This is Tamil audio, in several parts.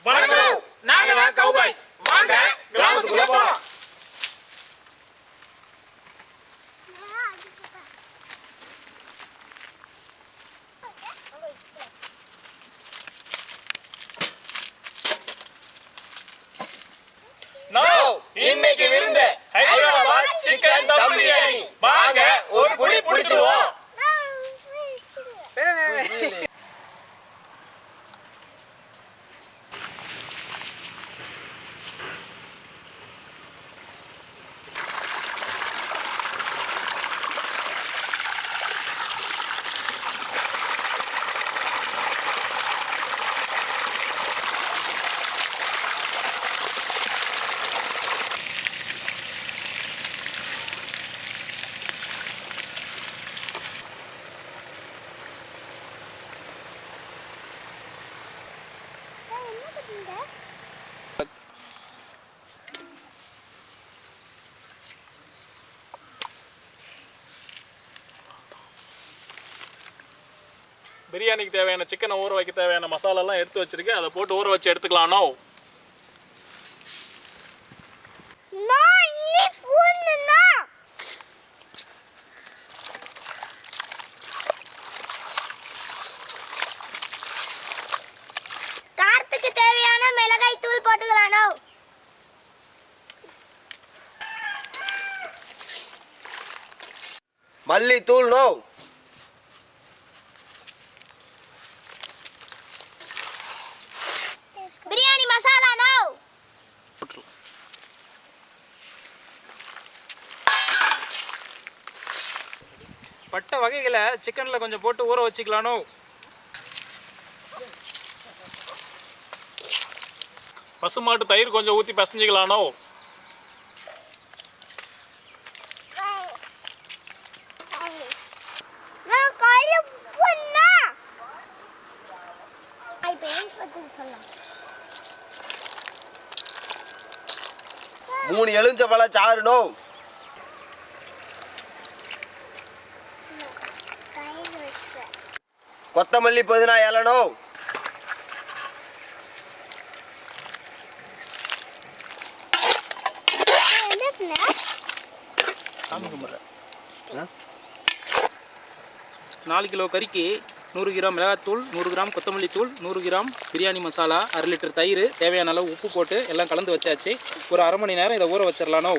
வணக்கம். நாங்க தான் கவுபாய்ஸ். வாங்க கிராமத்துக்குள்ள போலாம். இன்னைக்கு விருந்து ஹைதராபாத் சிக்கன் தம் பிரியாணி. வாங்க ஒரு புடி புடிச்சிடுவோம். பிரியாணிக்கு தேவையான சிக்கனை ஊற வைக்க தேவையான மசாலாலாம் எடுத்து வச்சிருக்கேன். அதை போட்டு ஊற வச்சு எடுத்துக்கலானோ. காரத்துக்கு தேவையான மிளகாய் தூள் போட்டுக்கலானோ. மல்லி தூள் நோ. பிரியாணி மசாலா நோ. பட்டை வகைகளை சிக்கனில் கொஞ்சம் போட்டு ஊற வச்சுக்கலானோ. பசுமாட்டு தயிர் கொஞ்சம் ஊற்றி பசஞ்சிக்கலானோ. மூணு எலுமிச்சம்பழ சாறு நோ. கொத்தமல்லி புதினா இலை நோ. சாமி கும்பிட்றேன். 4 கிலோ கறிக்கு 100 கிராம் மிளகாத்தூள், 100 கிராம் கொத்தமல்லி தூள், 100 கிராம் பிரியாணி மசாலா, 1/2 லிட்டர் தயிர், தேவையான அளவு உப்பு போட்டு எல்லாம் கலந்து வச்சாச்சு. ஒரு அரை மணி நேரம் இதை ஊற வச்சிடலானோ.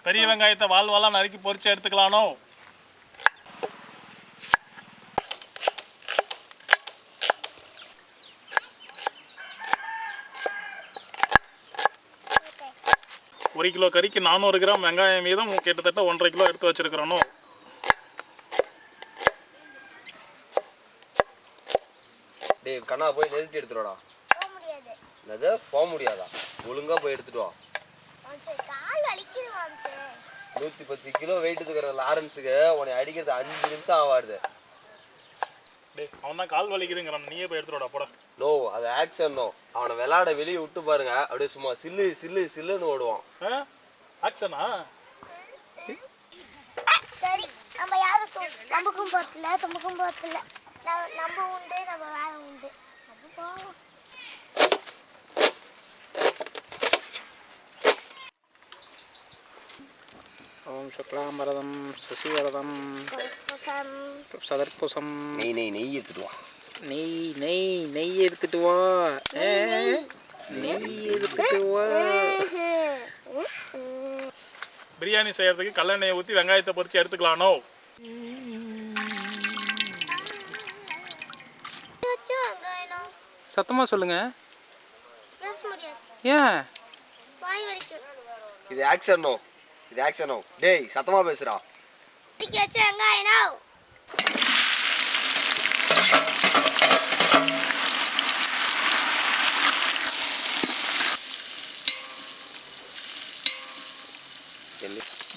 பெரிய வெங்காயத்தை வால் நறுக்கி பொரிச்சு எடுத்துக்கலானோ. ஒரு கிலோ கறிக்கு 400 கிராம் வெங்காயம் மீதம் கிட்டத்தட்ட 1.5 கிலோ எடுத்து வச்சிருக்கிறோம். டேய் கண்ணா போய் நெருட்டி எடுத்துடா. என்னது போக முடியாதா? ஒழுங்கா போய் எடுத்துட்டு வா. 110 கிலோ வெயிட் இருக்கிற லாரன்ஸுக்கு உன்னை அடிக்கிறது 5 நிமிஷம் ஆகாது. டேய் அவன் தான் கால் வலிக்குதுங்கிறான், நீயே போய் எடுத்துடா போட. நோ, அது ஆக்ஷன் நோ. அவனை விளையாட வெளியே விட்டு பாருங்க, அப்படியே சும்மா சில்லு சில்லு சில்லுன்னு ஓடுவான். ஆக்ஷனா? சரி, நம்ம யாரும் நமக்கும் போறதில்ல, தும்புக்கும் போறதில்ல. நம்ம உண்டு, நம்ம வேலை உண்டு. நம்ம போவோம். ஓம் சுக்லாம்பரதம் சசிவரதம் சதர்புசம். நெய் எடுத்துட்டு வா. நெய் எடுத்துட்டு வா. நெய் எடுத்துட்டு வா. பிரியாணி செய்யறதுக்கு கல்லெண்ணெயை ஊற்றி வெங்காயத்தை பொரிச்சு எடுத்துக்கலானோ. சத்தமா சொல்லுங்க. ஏன் இது ஆக்ஷன் நோ. இது ஆக்ஷன் நோ. டேய் சத்தமா பேசுறா. இதுக்கு வச்ச வெங்காயம்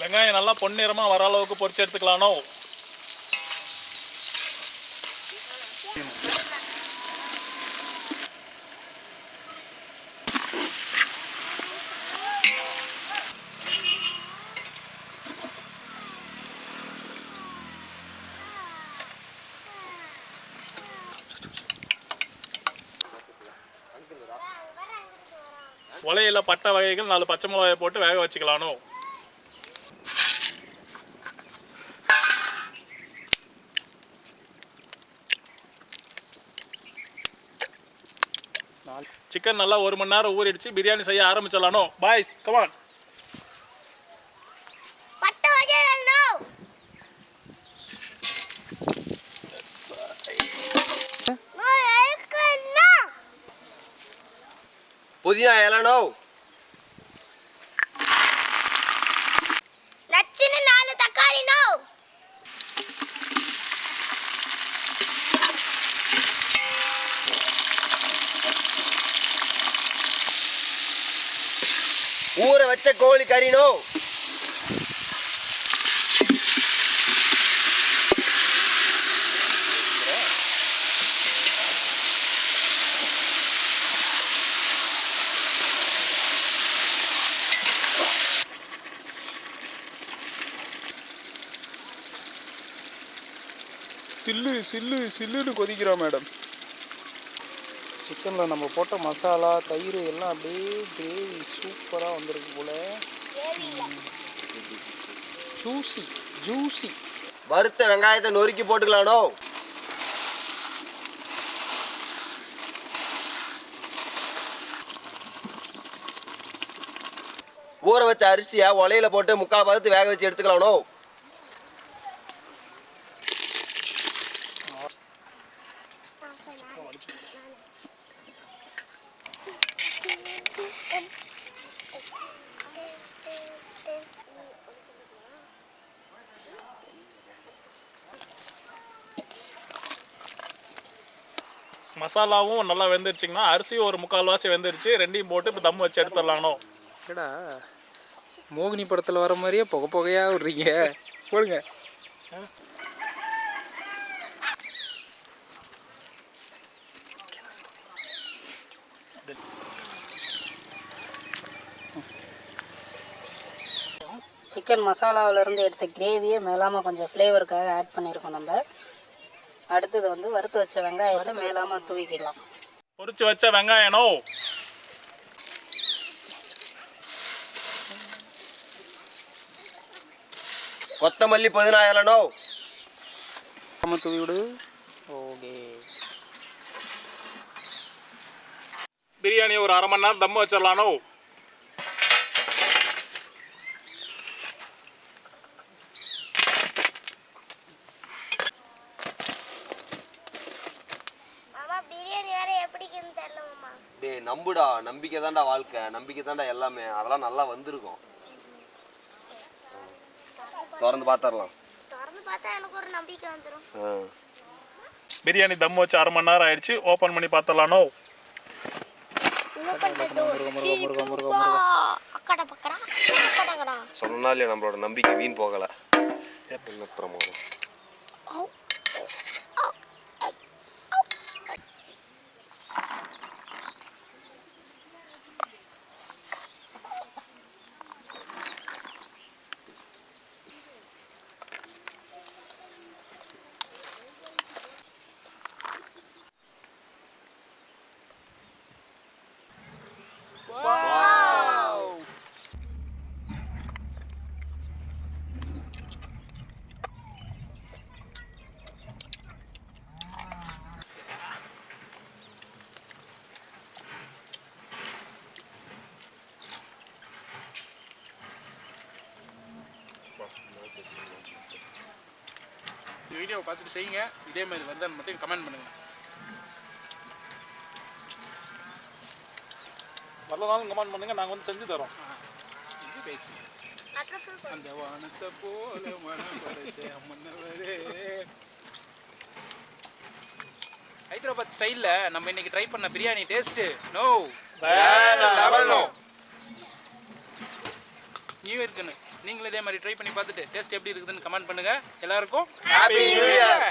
வெங்காயம் நல்லா பொன்னிறமா வர அளவுக்கு பொரிச்சு எடுத்துக்கலானோ. உலையில பட்டை வகைகள் 4 பச்சை மிளகாயை போட்டு வேக வச்சுக்கலானோ. சிக்கன் நல்லா 1 மணி நேரம் ஊறிடுச்சு. பிரியாணி செய்ய ஆரம்பிச்சிடலானோ. Boys come on. பட்டை வகைகள் நோ. புதினா இலை நோ. நச்சுன்னு 4 தக்காளி நோ. ஊற வச்ச கோழி கறி நோ. சில்லுன்னு கொதிக்கிறோம் மேடம். சிக்கனில் நம்ம போட்ட மசாலா தயிர் எல்லாம் அப்படியே கிரேவி சூப்பராக வந்திருக்கு போல. ஜூசி. வறுத்த வெங்காயத்தை நொறுக்கி போட்டுக்கலானோ. ஊற வச்ச அரிசியை உலையில போட்டு 3/4 பதத்து வேக வச்சு எடுத்துக்கலானோ. மசாலாவும் நல்லா வெந்துருச்சுங்கன்னா அரிசியும் ஒரு 3/4 வாசி வெந்துருச்சு. ரெண்டையும் போட்டு இப்போ தம் வச்சு எடுத்துடலானோ. ஏடா மோகினி படத்தில் வர மாதிரியே புகையாக விடுறீங்க. போடுங்க. சிக்கன் மசாலாவிலேருந்து எடுத்த கிரேவியை மேலாமல் கொஞ்சம் ஃப்ளேவருக்காக ஆட் பண்ணியிருக்கோம் நம்ம. அடுத்தது வந்து வறுத்து வச்ச வெங்காயத்தை மேலாமல் தூவிக்கலாம். பொரிச்சு வச்ச வெங்காயனோ. கொத்தமல்லி புதினா இலைனோ. தூவி விடு. ஓகே. பிரியாணி ஒரு 1/2 மணி நேரம் தம் வச்சிடலானோ. டேய் நம்புடா, நம்பிக்கை தான்டா வாழ்க்கை, நம்பிக்கை தான்டா எல்லாமே. அதெல்லாம் நல்லா வந்திருக்கும். திறந்து பார்த்துடலாம். திறந்து பார்த்தா எனக்கு ஒரு நம்பிக்கை வந்துடும். பிரியாணி தம் வச்சு 1/2 மணி நேரம் ஆயிடுச்சு. ஓப்பன் பண்ணி பார்த்துடலானோ. சொன்னா இல்லையா நம்மளோட நம்பிக்கை வீண் போகல. வீடியோவை பார்த்துட்டு செய்யுங்க. இதே மாதிரி வருதான்னு மட்டும் கமெண்ட் பண்ணுங்கள். வரலனாலும் கமெண்ட் பண்ணுங்க, நாங்கள் வந்து செஞ்சு தரோம். இது பேசி அந்த வானத்தை போல மனம் படைச்ச மன்னவரே. ஹைதராபாத் ஸ்டைலில் நம்ம இன்னைக்கு ட்ரை பண்ண பிரியாணி டேஸ்ட்டு நியூ இயர்க்குன்னு நீங்களும் இதே மாதிரி ட்ரை பண்ணி பார்த்துட்டு டேஸ்ட் எப்படி இருக்குதுன்னு கமெண்ட் பண்ணுங்கள். எல்லாருக்கும் ஹாப்பி நியூ இயர்.